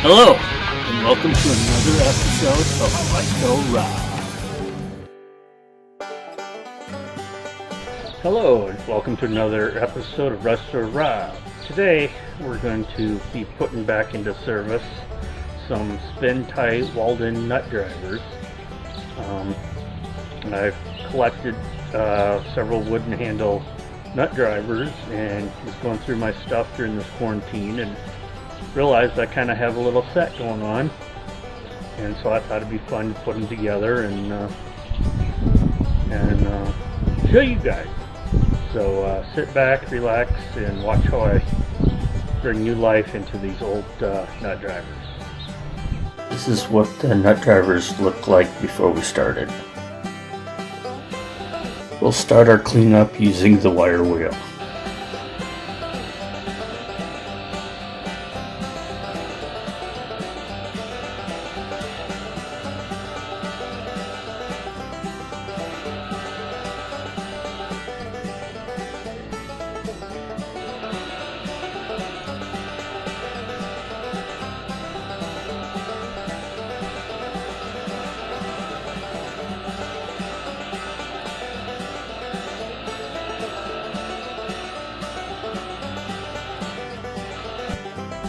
Hello, and welcome to another episode of Resto-Rob. Hello, and welcome to another episode of Resto-Rob. Today, we're going to be putting back into service some spin-tight Walden nut drivers. I've collected several wooden handle nut drivers and was going through my stuff during this quarantine and realized I kind of have a little set going on, and so I thought it'd be fun to put them together and show you guys. So sit back, relax, and watch how I bring new life into these old nut drivers. This is what the nut drivers looked like before we started. We'll start our cleanup using the wire wheel.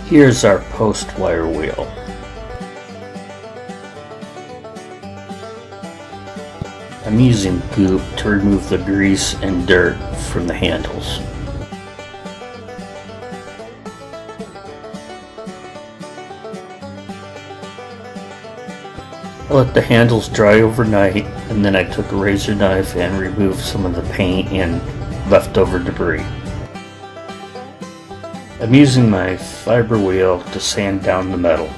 Here's our post wire wheel. I'm using goop to remove the grease and dirt from the handles. I let the handles dry overnight, and then I took a razor knife and removed some of the paint and leftover debris. I'm using my fiber wheel to sand down the metal.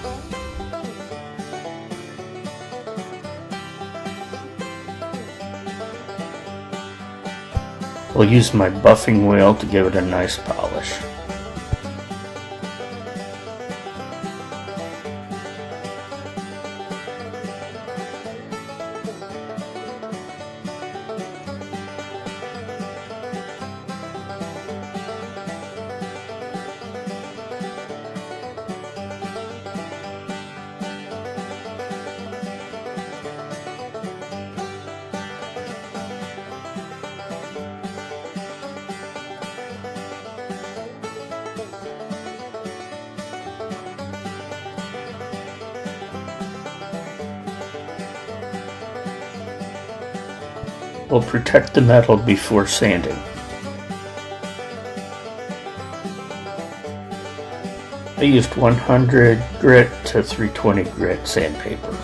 I'll use my buffing wheel to give it a nice polish. We'll protect the metal before sanding. I used 100 grit to 320 grit sandpaper.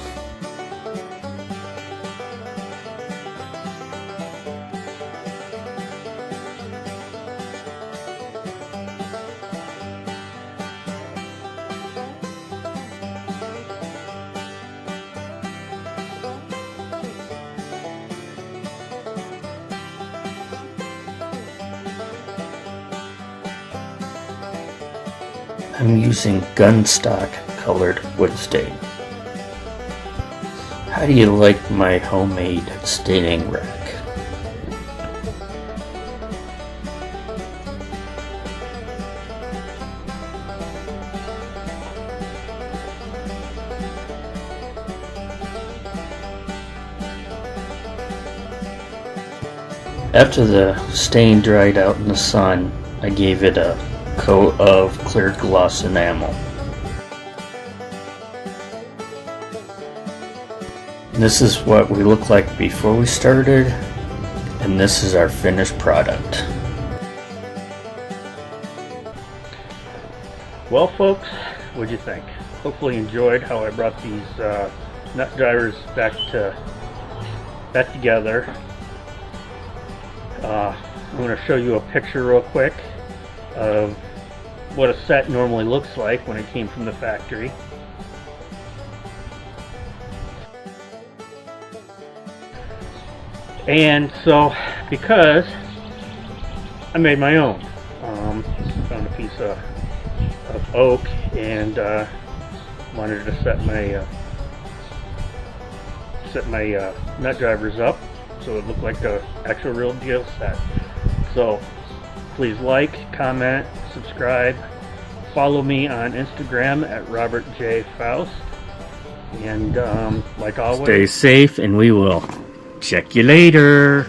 I'm using gunstock colored wood stain. How do you like my homemade staining rack? After the stain dried out in the sun, I gave it a coat of clear gloss enamel. This is what we look like before we started, and this is our finished product. Well folks, what'd you think? Hopefully you enjoyed how I brought these nut drivers back together. I'm going to show you a picture real quick of what a set normally looks like when it came from the factory. And so, because I made my own, found a piece of oak and wanted to set my nut drivers up so it looked like the actual real deal set. So please like, comment, subscribe, follow me on Instagram at Robert J. Faust. And like always, stay safe, and we will check you later.